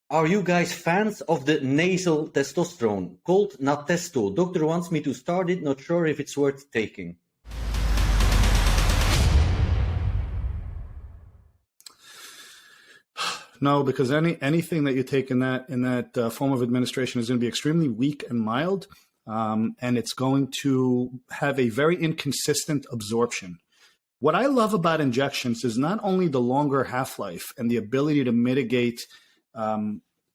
Are you guys fans of the nasal testosterone? Called Natesto. Doctor wants me to start it, not sure if it's worth taking. No, because anything that you take in that form of administration is going to be extremely weak and mild, and it's going to have a very inconsistent absorption. What I love about injections is not only the longer half-life and the ability to mitigate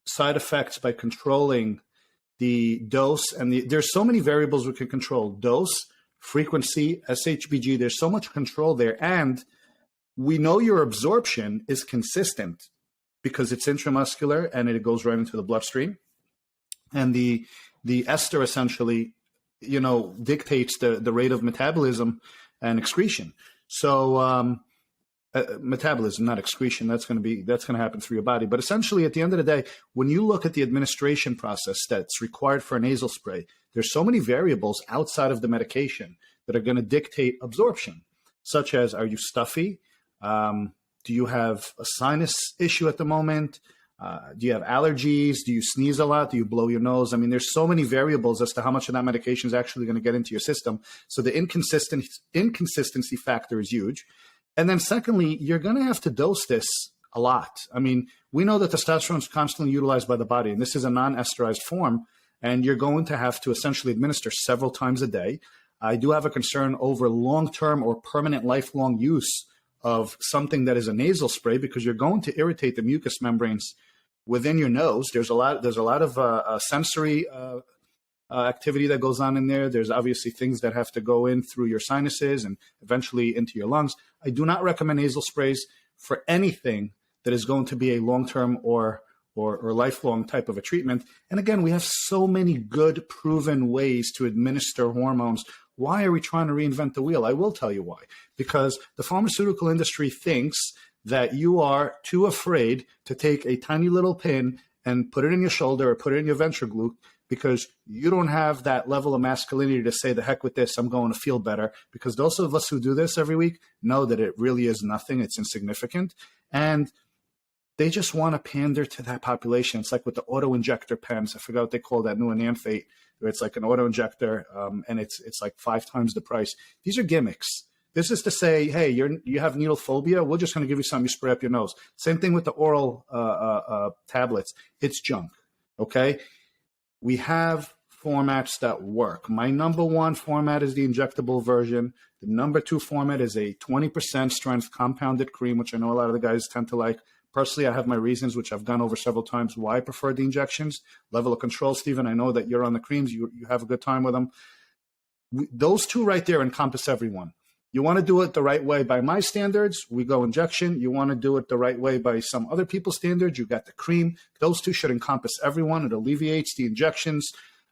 side effects by controlling the dose, and there's so many variables we can control: dose, frequency, SHBG. There's so much control there, and we know your absorption is consistent because it's intramuscular and it goes right into the bloodstream, and the ester essentially, dictates the rate of metabolism and excretion. So metabolism, not excretion. That's going to happen through your body. But essentially, at the end of the day, when you look at the administration process that's required for a nasal spray, there's so many variables outside of the medication that are going to dictate absorption, such as, are you stuffy? Do you have a sinus issue at the moment? Do you have allergies? Do you sneeze a lot? Do you blow your nose? I mean, there's so many variables as to how much of that medication is actually going to get into your system. So the inconsistency factor is huge. And then secondly, you're going to have to dose this a lot. I mean, we know that testosterone is constantly utilized by the body, and this is a non-esterized form, and you're going to have to essentially administer several times a day. I do have a concern over long-term or permanent lifelong use of something that is a nasal spray, because you're going to irritate the mucous membranes within your nose. There's a lot of sensory activity that goes on in there. There's obviously things that have to go in through your sinuses and eventually into your lungs. I do not recommend nasal sprays for anything that is going to be a long-term or lifelong type of a treatment. And again, we have so many good proven ways to administer hormones. Why are we trying to reinvent the wheel? I will tell you why. Because the pharmaceutical industry thinks that you are too afraid to take a tiny little pin and put it in your shoulder or put it in your ventral glute, because you don't have that level of masculinity to say, the heck with this, I'm going to feel better. Because those of us who do this every week know that it really is nothing. It's insignificant. And they just want to pander to that population. It's like with the auto-injector pens. I forgot what they call that new enanthate, where it's like an auto-injector, and it's like 5 times the price. These are gimmicks. This is to say, hey, you have needle phobia. We're just going to give you something you spray up your nose. Same thing with the oral tablets. It's junk, okay? We have formats that work. My number 1 format is the injectable version. The number 2 format is a 20% strength compounded cream, which I know a lot of the guys tend to like. Personally, I have my reasons, which I've gone over several times, why I prefer the injections. Level of control, Stephen, I know that you're on the creams. You have a good time with them. Those 2 right there encompass everyone. You want to do it the right way by my standards, we go injection. You want to do it the right way by some other people's standards, you got the cream. Those 2 should encompass everyone. It alleviates the injections,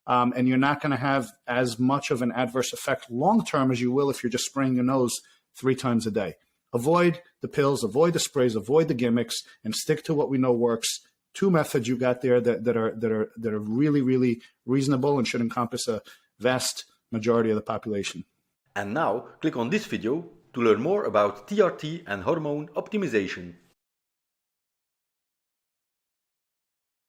and you're not going to have as much of an adverse effect long-term as you will if you're just spraying your nose 3 times a day. Avoid the pills, avoid the sprays, avoid the gimmicks, and stick to what we know works. 2 methods you got there that are really, really reasonable and should encompass a vast majority of the population. And now, click on this video to learn more about TRT and hormone optimization.